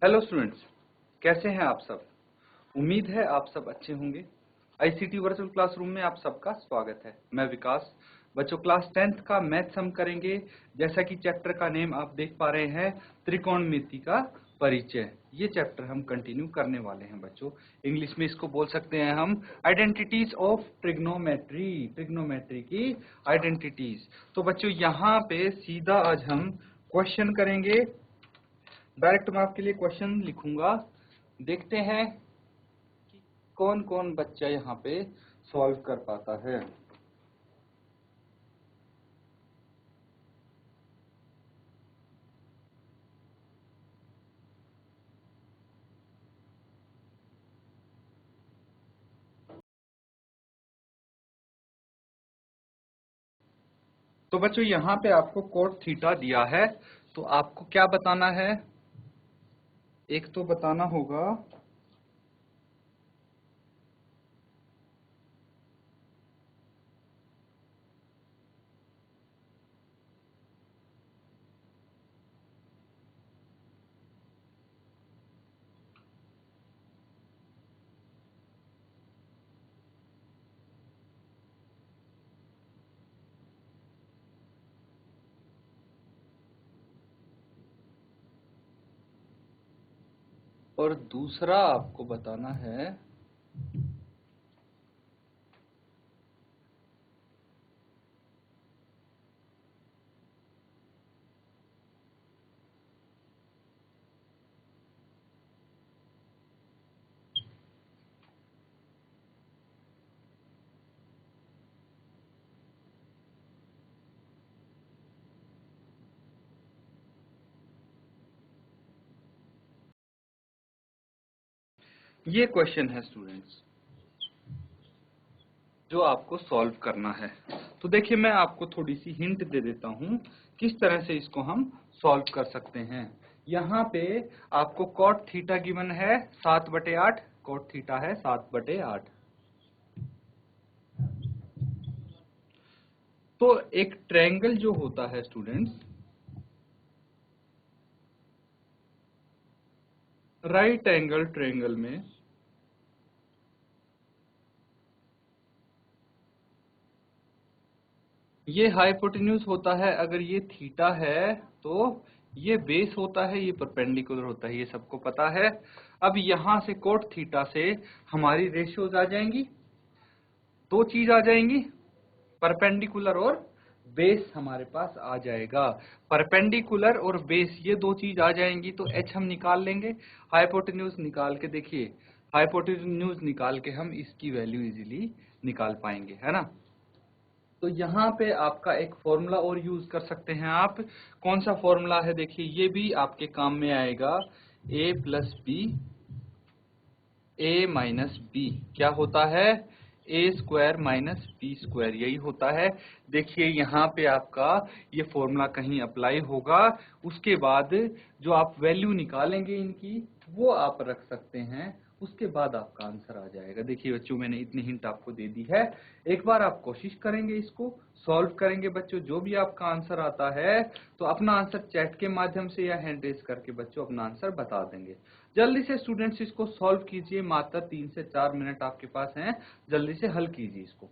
Hello students, कैसे हैं आप सब। उम्मीद है आप सब अच्छे होंगे। आईसीटी वर्चुअल क्लासरूम में आप सबका स्वागत है। मैं विकास। बच्चों, क्लास 10th का मैथ्स हम करेंगे। जैसा कि चैप्टर का नेम आप देख पा रहे हैं, त्रिकोणमिति का परिचय। ये चैप्टर हम कंटिन्यू करने वाले हैं बच्चों। इंग्लिश में इसको बोल सकते हैं हम आइडेंटिटीज ऑफ ट्रिग्नोमेट्री। ट्रिग्नोमेट्री की आइडेंटिटीज। तो बच्चों, यहाँ पे सीधा आज हम क्वेश्चन करेंगे। डायरेक्ट मैं आपके लिए क्वेश्चन लिखूंगा। देखते हैं कि कौन कौन बच्चा यहाँ पे सॉल्व कर पाता है। तो बच्चों, यहाँ पे आपको कोट थीटा दिया है, तो आपको क्या बताना है। एक तो बताना होगा और दूसरा आपको बताना है ये क्वेश्चन है स्टूडेंट्स, जो आपको सॉल्व करना है। तो देखिए, मैं आपको थोड़ी सी हिंट दे देता हूं किस तरह से इसको हम सॉल्व कर सकते हैं। यहाँ पे आपको कॉट थीटा गिवन है 7/8। कॉट थीटा है 7/8। तो एक ट्रायंगल जो होता है स्टूडेंट्स, राइट एंगल ट्रायंगल में ये हाइपोटेन्यूज होता है। अगर ये थीटा है तो ये बेस होता है, ये परपेंडिकुलर होता है, ये सबको पता है। अब यहां से कोट थीटा से हमारी रेशियोज आ जाएंगी, दो चीज आ जाएंगी, परपेंडिकुलर और बेस हमारे पास आ जाएगा। परपेंडिकुलर और बेस ये दो चीज आ जाएंगी तो एच हम निकाल लेंगे। हाइपोटेन्यूज निकाल के देखिए, हाइपोटेन्यूज निकाल के हम इसकी वैल्यू इजीली निकाल पाएंगे, है ना। तो यहाँ पे आपका एक फॉर्मूला और यूज कर सकते हैं आप। कौन सा फॉर्मूला है देखिए, ये भी आपके काम में आएगा। a plus b, a minus b क्या होता है, a square minus b square, यही होता है। देखिए यहाँ पे आपका ये फॉर्मूला कहीं अप्लाई होगा, उसके बाद जो आप वैल्यू निकालेंगे इनकी वो आप रख सकते हैं, उसके बाद आपका आंसर आ जाएगा। देखिए बच्चों, मैंने इतनी हिंट आपको दे दी है। एक बार आप कोशिश करेंगे, इसको सॉल्व करेंगे बच्चों। जो भी आपका आंसर आता है तो अपना आंसर चैट के माध्यम से या हैंड रेज करके बच्चों अपना आंसर बता देंगे। जल्दी से स्टूडेंट्स इसको सॉल्व कीजिए, मात्र 3 से 4 मिनट आपके पास हैं, जल्दी से हल कीजिए इसको।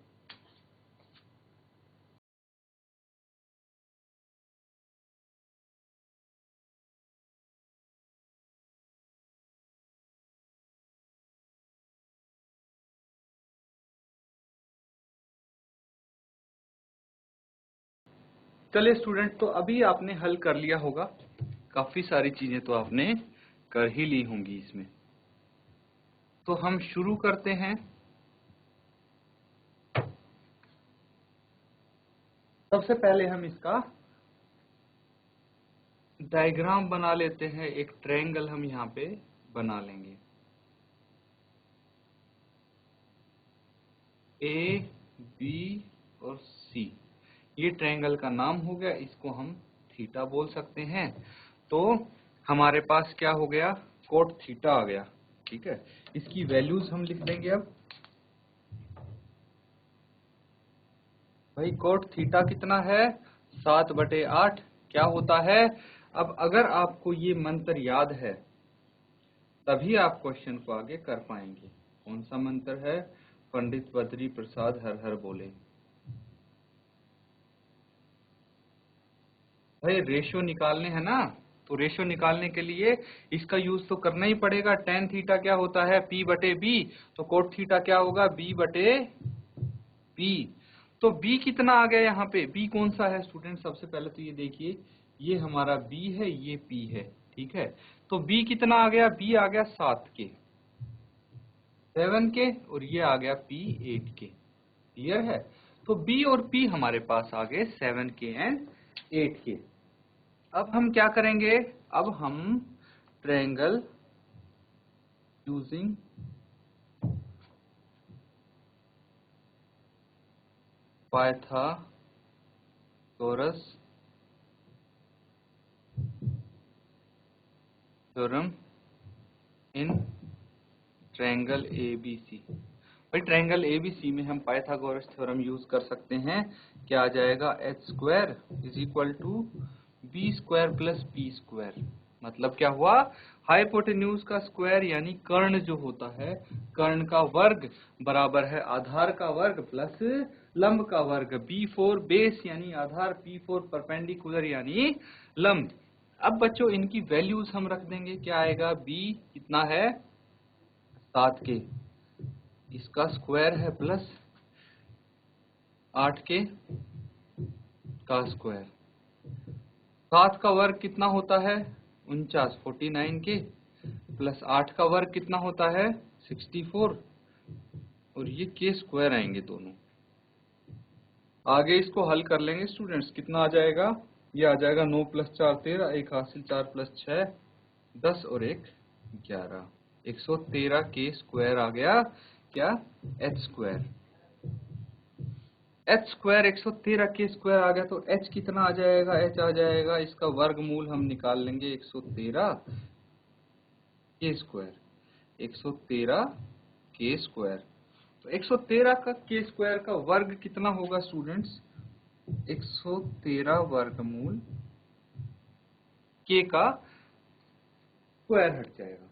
चलिए स्टूडेंट, तो अभी आपने हल कर लिया होगा, काफी सारी चीजें तो आपने कर ही ली होंगी इसमें। तो हम शुरू करते हैं। सबसे पहले हम इसका डायग्राम बना लेते हैं। एक ट्रायंगल हम यहाँ पे बना लेंगे। ए, बी और सी, ये ट्रायंगल का नाम हो गया। इसको हम थीटा बोल सकते हैं। तो हमारे पास क्या हो गया, कोट थीटा आ गया। ठीक है, इसकी वैल्यूज हम लिख देंगे। अब भाई कोट थीटा कितना है, 7/8 क्या होता है। अब अगर आपको ये मंत्र याद है तभी आप क्वेश्चन को आगे कर पाएंगे। कौन सा मंत्र है? पंडित बद्री प्रसाद हर हर बोले। भाई रेशियो निकालने हैं ना, तो रेशियो निकालने के लिए इसका यूज तो करना ही पड़ेगा। टेन थीटा क्या होता है? P बटे B। तो कोट थीटा क्या होगा? B बटे B। तो B कितना आ गया यहाँ पे? B कौन सा है स्टूडेंट? सबसे पहले तो ये देखिए, ये हमारा B है, ये P है, ठीक है। तो B कितना आ गया? B आ गया 7 के, 7 के, और ये आ गया P 8 के। क्लियर है? तो B और P हमारे पास आ गए 7 के एंड 8 के। अब हम क्या करेंगे? अब हम triangle using Pythagoras theorem in triangle ABC। भाई ट्रायंगल ABC में हम पाइथागोरस थ्योरम यूज कर सकते हैं। क्या आ जाएगा? h square is equal to b square plus p square. मतलब क्या हुआ? हाइपोटेन्यूज का स्क्वायर यानी कर्ण जो होता है, कर्ण का वर्ग बराबर है आधार का वर्ग प्लस लंब का वर्ग। B4 बेस यानी आधार, P4 परपेंडिकुलर यानी लंब। अब बच्चों इनकी वैल्यूज हम रख देंगे। क्या आएगा? B कितना है? 7 के, इसका स्क्वायर है प्लस 8 के का स्क्वायर। 7 का वर्ग कितना होता है? 49, 49 के, प्लस 8 का वर्ग कितना होता है? 64, और ये के स्क्वायर आएंगे दोनों। आगे इसको हल कर लेंगे स्टूडेंट्स। कितना आ जाएगा? ये आ जाएगा 9 प्लस 4 13, एक हासिल 4 प्लस 6 10 और एक 11, 113 के स्क्वायर आ गया। क्या? h square. h स्क्वायर 113 के स्क्वायर आ गया, तो h कितना आ जाएगा? h आ जाएगा, इसका वर्गमूल हम निकाल लेंगे, 113 के स्क्वायर, 113 के स्क्वायर। तो 113 का के स्क्वायर का वर्ग कितना होगा स्टूडेंट्स? 113 वर्गमूल के का स्क्वायर हट जाएगा।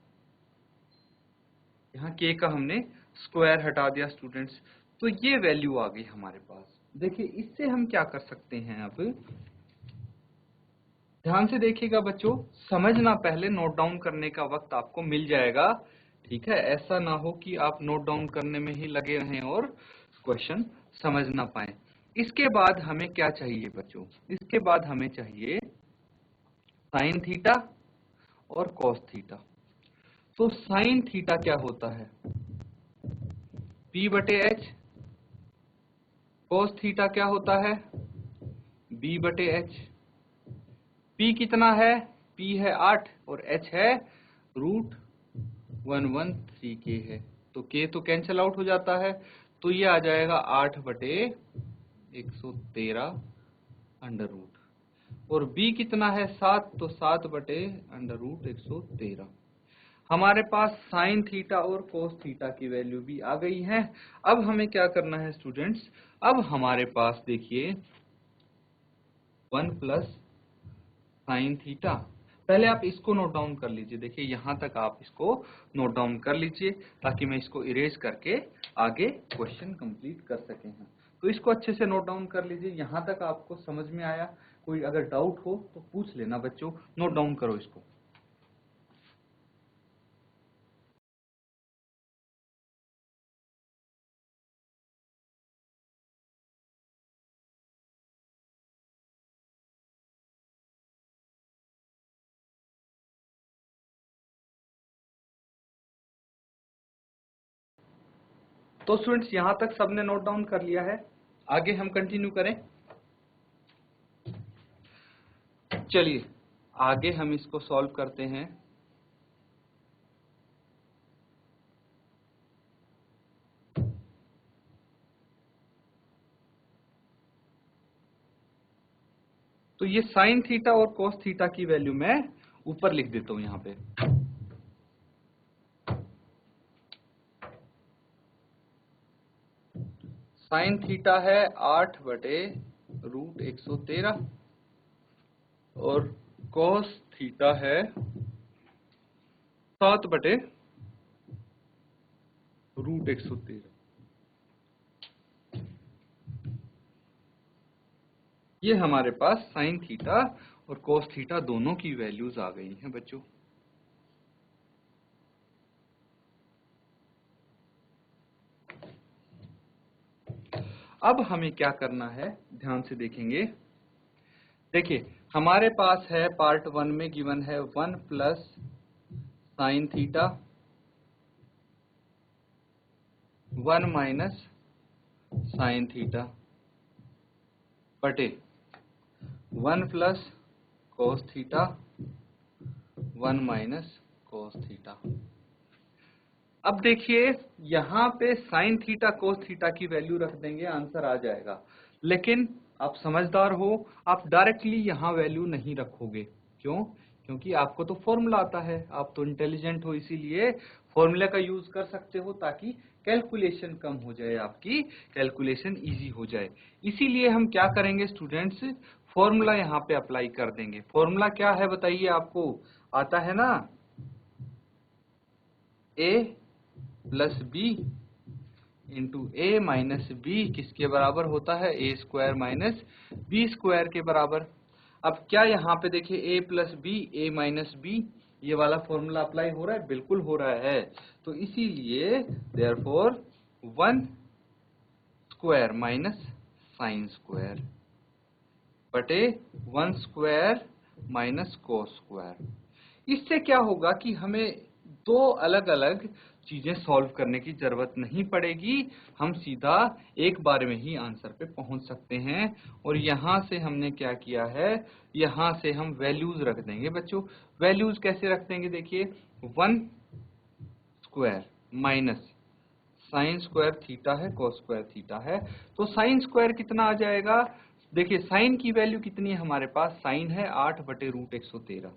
यहाँ के का हमने स्क्वायर हटा दिया स्टूडेंट्स, तो ये वैल्यू आ गई हमारे पास। देखिए इससे हम क्या कर सकते हैं। अब ध्यान से देखिएगा बच्चों, समझना पहले, नोट डाउन करने का वक्त आपको मिल जाएगा, ठीक है। ऐसा ना हो कि आप नोट डाउन करने में ही लगे रहें और क्वेश्चन समझ ना पाए। इसके बाद हमें क्या चाहिए बच्चों? इसके बाद हमें चाहिए साइन थीटा और कॉस थीटा। तो साइन थीटा क्या होता है? P बटे H। कॉस थीटा क्या होता है? B बटे H। P कितना है? P है 8 और H है √113 है। तो K तो कैंसिल आउट हो जाता है, तो ये आ जाएगा 8 बटे 113 अंडर रूट। और B कितना है? 7, तो 7 बटे अंडर रूट 113। हमारे पास साइन थीटा और कोस थीटा की वैल्यू भी आ गई है। अब हमें क्या करना है स्टूडेंट्स? अब हमारे पास देखिए 1 प्लस साइन थीटा। पहले आप इसको नोट डाउन कर लीजिए। देखिए यहाँ तक आप इसको नोट डाउन कर लीजिए, ताकि मैं इसको इरेज करके आगे क्वेश्चन कंप्लीट कर सके हैं। तो इसको अच्छे से नोट डाउन कर लीजिए। यहाँ तक आपको समझ में आया? कोई अगर डाउट हो तो पूछ लेना बच्चों। नोट डाउन करो इसको। तो स्टूडेंट्स यहाँ तक सबने नोट डाउन कर लिया है? आगे हम कंटिन्यू करें। चलिए आगे हम इसको सॉल्व करते हैं। तो ये साइन थीटा और कोस थीटा की वैल्यू मैं ऊपर लिख देता हूं यहाँ पे। साइन थीटा है 8 बटे √113 और कोस थीटा है 7/√113। ये हमारे पास साइन थीटा और कोस थीटा दोनों की वैल्यूज आ गई हैं बच्चों। अब हमें क्या करना है, ध्यान से देखेंगे। देखिए हमारे पास है पार्ट 1 में गिवन है 1 plus sine theta 1 minus sine theta बटे 1 plus cos theta 1 minus cos theta. अब देखिए यहाँ पे साइन थीटा कोस थीटा की वैल्यू रख देंगे, आंसर आ जाएगा। लेकिन आप समझदार हो, आप डायरेक्टली यहाँ वैल्यू नहीं रखोगे। क्यों? क्योंकि आपको तो फॉर्मूला आता है, आप तो इंटेलिजेंट हो, इसीलिए फॉर्मूला का यूज कर सकते हो ताकि कैलकुलेशन कम हो जाए, आपकी कैलकुलेशन इजी हो जाए। इसीलिए हम क्या करेंगे स्टूडेंट्स, फॉर्मूला यहाँ पे अप्लाई कर देंगे। फॉर्मूला क्या है बताइए, आपको आता है ना, a plus b into a minus b किसके बराबर होता है, a square minus b square के बराबर। अब क्या यहाँ पे देखिए a plus b a minus b ये वाला फॉर्मूला अप्लाई हो रहा है, बिल्कुल हो रहा है। तो इसीलिए therefore 1 square minus sine square बटे 1 स्क्वायर माइनस कोस स्क्वायर। इससे क्या होगा कि हमें दो अलग अलग चीजें सॉल्व करने की जरूरत नहीं पड़ेगी, हम सीधा एक बार में ही आंसर पे पहुंच सकते हैं। और यहां से हमने क्या किया है, यहां से हम वैल्यूज रख देंगे बच्चों। वैल्यूज कैसे रख देंगे, देखिए 1 square minus sine square theta है कोस स्क्वायर थीटा है, तो साइन स्क्वायर कितना आ जाएगा, देखिए साइन की वैल्यू कितनी है हमारे पास, साइन है 8/√113।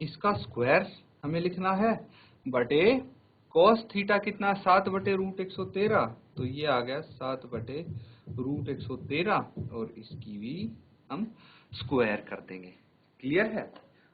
इसका स्क्वायर हमें लिखना है बटे कॉस थीटा कितना 7/√113, तो ये आ गया 7/√113 और इसकी भी हम स्क्वायर कर देंगे। क्लियर है?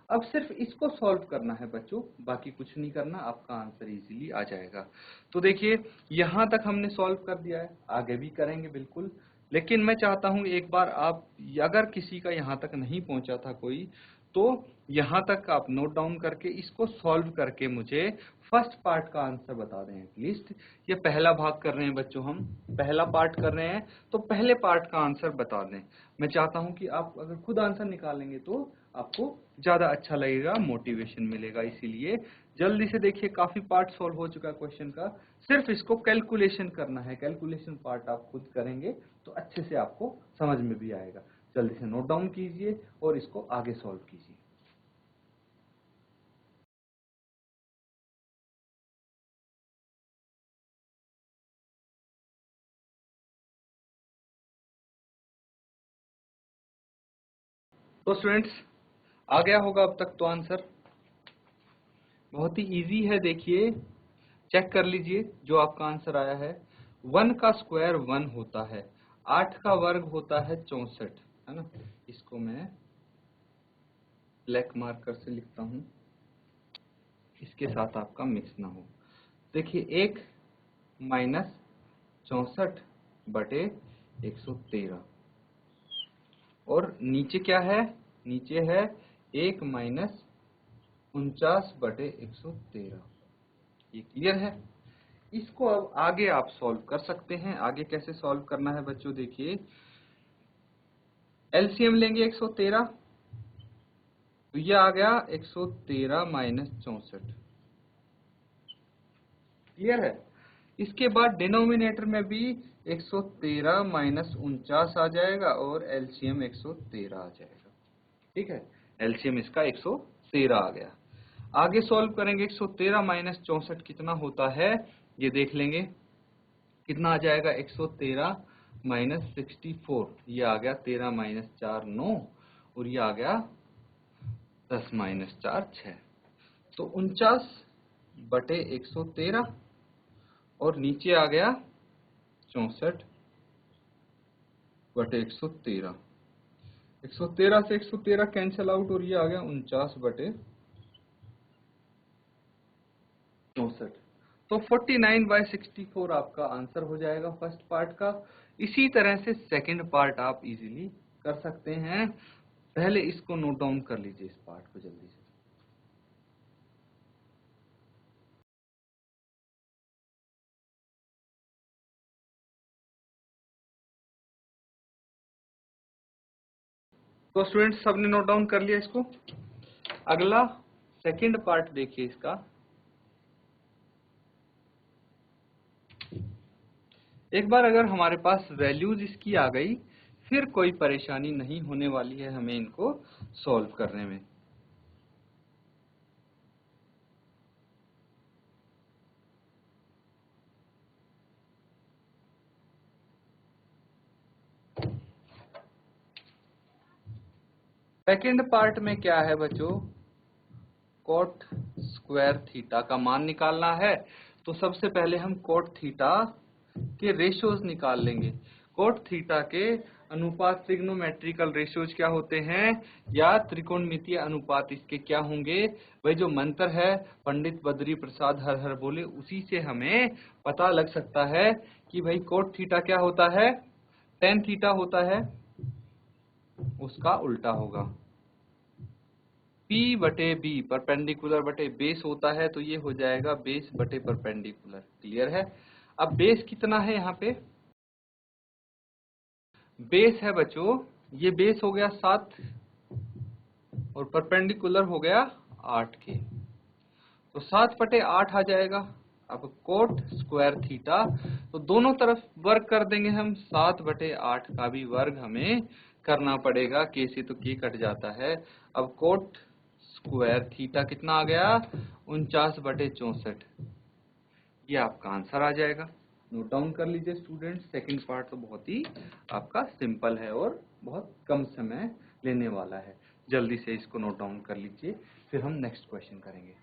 अब सिर्फ इसको सॉल्व करना है बच्चों, बाकी कुछ नहीं करना, आपका आंसर इजीली आ जाएगा। तो देखिए यहां तक हमने सॉल्व कर दिया है, आगे भी करेंगे बिल्कुल। लेकिन मैं चाहता हूं एक बार आप, अगर किसी का यहां तक नहीं पहुंचा था कोई, तो यहां तक आप नोट डाउन करके इसको सॉल्व करके मुझे फर्स्ट पार्ट का आंसर बता दें एटलीस्ट। ये पहला भाग कर रहे हैं बच्चों, हम पहला पार्ट कर रहे हैं, तो पहले पार्ट का आंसर बता दें। मैं चाहता हूं कि आप अगर खुद आंसर निकालेंगे तो आपको ज्यादा अच्छा लगेगा, मोटिवेशन मिलेगा। इसीलिए जल्दी से देखिए, काफी पार्ट सॉल्व हो चुका है क्वेश्चन का, सिर्फ इसको कैलकुलेशन करना है। कैलकुलेशन पार्ट आप खुद करेंगे तो अच्छे से आपको समझ में भी आएगा। जल्दी से नोट डाउन कीजिए और इसको आगे सॉल्व कीजिए। तो स्टूडेंट्स आ गया होगा अब तक तो आंसर, बहुत ही इजी है। देखिए चेक कर लीजिए जो आपका आंसर आया है। 1 का स्क्वायर 1 होता है, 8 का वर्ग होता है 64, है ना। इसको मैं ब्लैक मार्कर से लिखता हूँ, इसके साथ आपका मिक्स ना हो। देखिए 1 माइनस 64/113 और नीचे क्या है, नीचे है 1 माइनस 49/113। ये क्लियर है? इसको अब आगे आप सॉल्व कर सकते हैं। आगे कैसे सॉल्व करना है बच्चों, देखिए एलसीएम लेंगे 113, तो ये आ गया 113 माइनस 64। क्लियर है? इसके बाद डिनोमिनेटर में भी 113 माइनस 49 आ जाएगा और एलसीएम 113 आ जाएगा। ठीक है, एलसीएम इसका 113 आ गया। आगे सॉल्व करेंगे, 113 माइनस 64 कितना होता है ये देख लेंगे। कितना आ जाएगा, 113 माइनस 64, ये आ गया 13 माइनस 4 9 और ये आ गया 10 माइनस 4 6, तो 49/113 और नीचे आ गया 64/113। 113 से 113 कैंसिल आउट और ये आ गया 49/64। तो 49/64 आपका आंसर हो जाएगा फर्स्ट पार्ट का। इसी तरह से सेकंड पार्ट आप इजीली कर सकते हैं। पहले इसको नोट डाउन कर लीजिए, इस पार्ट को जल्दी से। तो स्टूडेंट्स सबने नोट डाउन कर लिया इसको। अगला सेकंड पार्ट देखिए इसका। एक बार अगर हमारे पास वैल्यूज इसकी आ गई, फिर कोई परेशानी नहीं होने वाली है हमें इनको सॉल्व करने में। सेकंड पार्ट में क्या है बच्चों, कोट स्क्वायर थीटा का मान निकालना है। तो सबसे पहले हम कोट थीटा के रेशियोज निकाल लेंगे। कोट थीटा के अनुपात ट्रिग्नोमेट्रिकल रेशियोज क्या होते हैं, या त्रिकोणमितीय अनुपात इसके क्या होंगे। वही जो मंत्र है पंडित बद्री प्रसाद हर हर बोले, उसी से हमें पता लग सकता है कि भाई कोट थीटा क्या होता है, टेन थीटा होता है, उसका उल्टा होगा। P बटे बी परपेंडिकुलर बटे बेस होता है, तो ये हो जाएगा बेस बटे परपेंडिकुलर। क्लियर है। अब बेस कितना है यहाँ पे, बेस है बच्चों, ये बेस हो गया 7 और परपेंडिकुलर हो गया 8 के, तो 7/8 आ जाएगा। अब कोट स्क्वायर थीटा, तो दोनों तरफ वर्ग कर देंगे हम, 7/8 का भी वर्ग हमें करना पड़ेगा। के से तो के कट जाता है। अब कोट स्क्वायर थीटा कितना आ गया, 49/64। ये आपका आंसर आ जाएगा। नोट डाउन कर लीजिए स्टूडेंट्स। सेकंड पार्ट तो बहुत ही आपका सिंपल है और बहुत कम समय लेने वाला है। जल्दी से इसको नोट डाउन कर लीजिए, फिर हम नेक्स्ट क्वेश्चन करेंगे।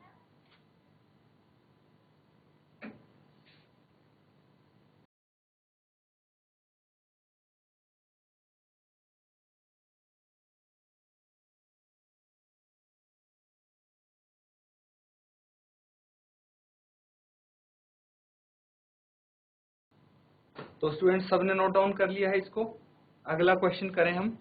तो स्टूडेंट्स सबने नोट डाउन कर लिया है इसको। अगला क्वेश्चन करें हम।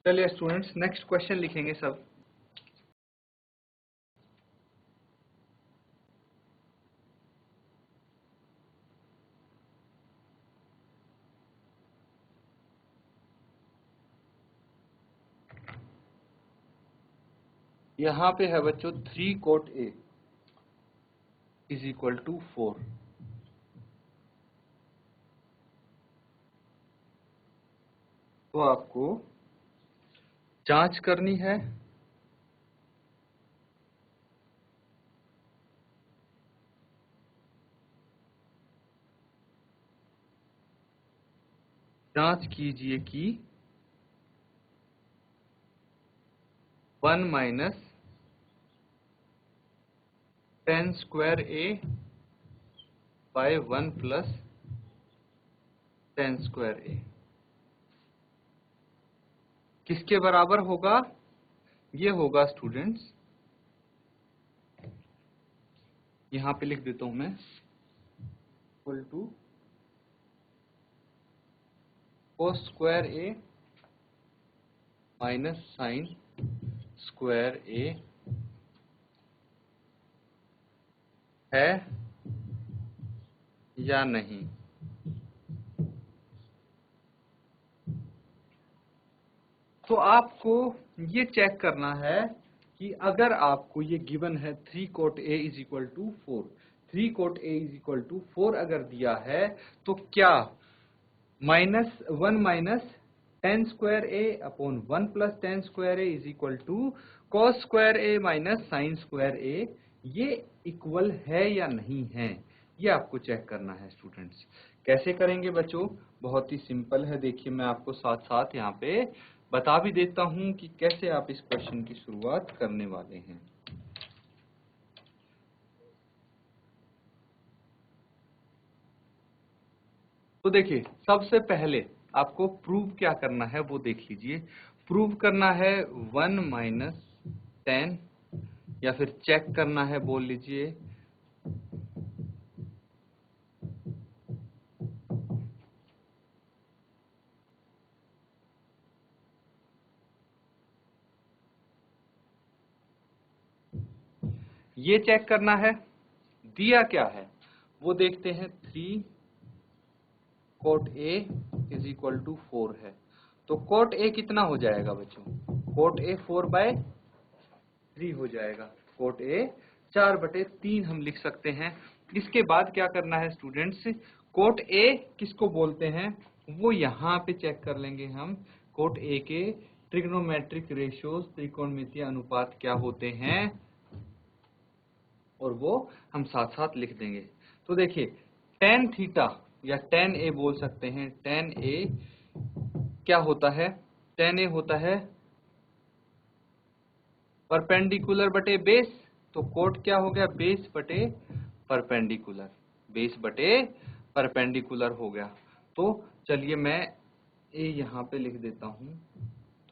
चलिए स्टूडेंट्स नेक्स्ट क्वेश्चन लिखेंगे सब। यहाँ पे है बच्चों 3 cot A is equal to 4। तो आपको जांच करनी है जांच कीजिए कि 1 माइनस 10 स्क्वायर ए बाय 1 प्लस 10 स्क्वायर ए किसके बराबर होगा। ये होगा स्टूडेंट्स, यहां पे लिख देता हूं मैं, equal to cos square A minus sine square A है या नहीं। तो आपको ये चेक करना है कि अगर आपको ये गिवन है 3 cot A is equal to 4, 3 cot A is equal to 4 अगर दिया है, तो क्या -1 minus tan square A upon 1 plus tan square A is equal to cos square A minus sin square A, ये इक्वल है या नहीं है, ये आपको चेक करना है स्टूडेंट्स। कैसे करेंगे बच्चों? बहुत ही सिंपल है। देखिए मैं आपको साथ साथ यहाँ पे बता भी देता हूं कि कैसे आप इस क्वेश्चन की शुरुआत करने वाले हैं। तो देखिए सबसे पहले आपको प्रूव क्या करना है वो देख लीजिए। प्रूव करना है 1 माइनस 10, या फिर चेक करना है, बोल लीजिए ये चेक करना है। दिया क्या है वो देखते हैं। 3 cot A is equal to 4 है, तो cot A कितना हो जाएगा बच्चों? cot A 4/3 हो जाएगा। cot A 4/3 हम लिख सकते हैं। इसके बाद क्या करना है स्टूडेंट्स? cot A किसको बोलते हैं वो यहाँ पे चेक कर लेंगे हम। cot A के ट्रिग्नोमेट्रिक रेशियोज, त्रिकोणमितीय अनुपात क्या होते हैं, और वो हम साथ साथ लिख देंगे। तो देखिए tan थीटा या tan A बोल सकते हैं। tan A क्या होता है? tan A होता है परपेंडिकुलर बटे बेस। तो कोट क्या हो गया? बेस बटे परपेंडिकुलर, बेस बटे परपेंडिकुलर हो गया। तो चलिए मैं ए यहाँ पे लिख देता हूँ,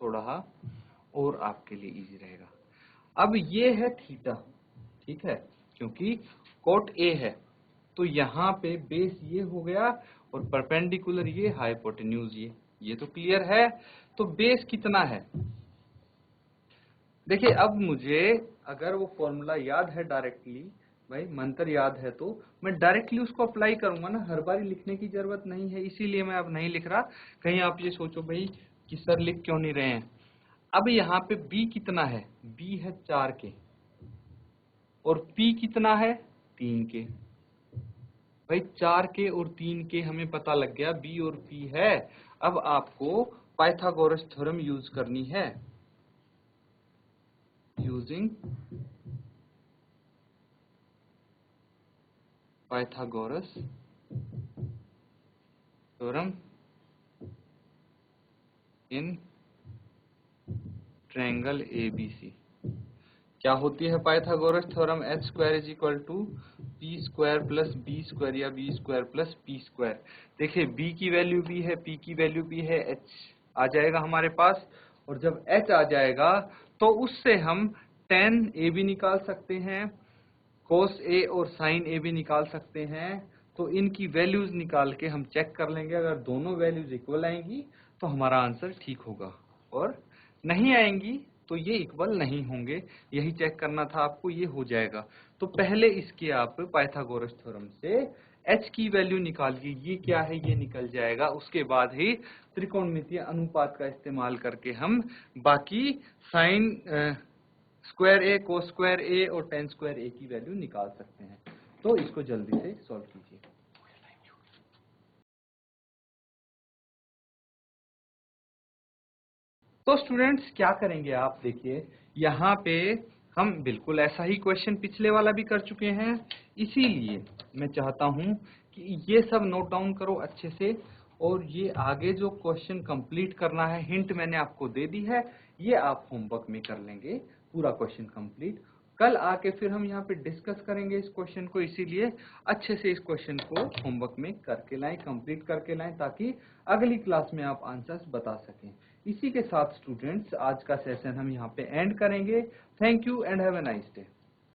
थोड़ा और आपके लिए इजी रहेगा। अब ये है थीटा, ठीक है, क्योंकि कोट ए है तो यहाँ पे बेस ये हो गया और परपेंडिकुलर ये, हाइपोटेन्यूज ये तो क्लियर है। तो बेस कितना है? देखिए अब मुझे अगर वो फॉर्मूला याद है डायरेक्टली, भाई मंत्र याद है, तो मैं डायरेक्टली उसको अप्लाई करूंगा ना, हर बार लिखने की जरूरत नहीं है, इसीलिए मैं अब नहीं लिख रहा। कहीं आप ये सोचो भाई कि सर लिख क्यों नहीं रहे हैं। अब यहाँ पे b कितना है? b है 4 के, और p कितना है? 3 के। भाई 4 के और 3 के हमें पता लग गया, b और p है। अब आपको पाइथागोरस थ्योरम यूज करनी है। Using Pythagoras theorem in triangle ABC। क्या होती है Pythagoras theorem? h square is equal to p square plus b square या b square plus p square. देखिए b की वैल्यू b है, p की वैल्यू b है, h आ जाएगा हमारे पास, और जब h आ जाएगा तो उससे हम tan a भी निकाल सकते हैं, cos a और sin a भी निकाल सकते हैं। तो इनकी वैल्यूज निकाल के हम चेक कर लेंगे। अगर दोनों वैल्यूज इक्वल आएंगी तो हमारा आंसर ठीक होगा, और नहीं आएंगी तो ये इक्वल नहीं होंगे। यही चेक करना था आपको, ये हो जाएगा। तो पहले इसके आप पाइथागोरस थ्योरम से h की वैल्यू निकालिए, ये क्या है ये निकल जाएगा। उसके बाद ही त्रिकोणमितीय अनुपात का इस्तेमाल करके हम बाकी साइन स्क्वायर ए, कोस स्क्वायर ए और tan स्क्वायर ए की वैल्यू निकाल सकते हैं। तो इसको जल्दी से सॉल्व कीजिए। तो स्टूडेंट्स क्या करेंगे आप? देखिए यहाँ पे हम बिल्कुल ऐसा ही क्वेश्चन पिछले वाला भी कर चुके हैं, इसीलिए मैं चाहता हूं कि ये सब नोट डाउन करो अच्छे से, और ये आगे जो क्वेश्चन कंप्लीट करना है, हिंट मैंने आपको दे दी है, ये आप होमवर्क में कर लेंगे पूरा क्वेश्चन कंप्लीट। कल आके फिर हम यहाँ पे डिस्कस करेंगे इस क्वेश्चन को, इसीलिए अच्छे से इस क्वेश्चन को होमवर्क में करके लाएं, कंप्लीट करके लाएं, ताकि अगली क्लास में आप आंसर्स बता सकें। इसी के साथ स्टूडेंट्स आज का सेशन हम यहाँ पे एंड करेंगे। Thank you and have a nice day.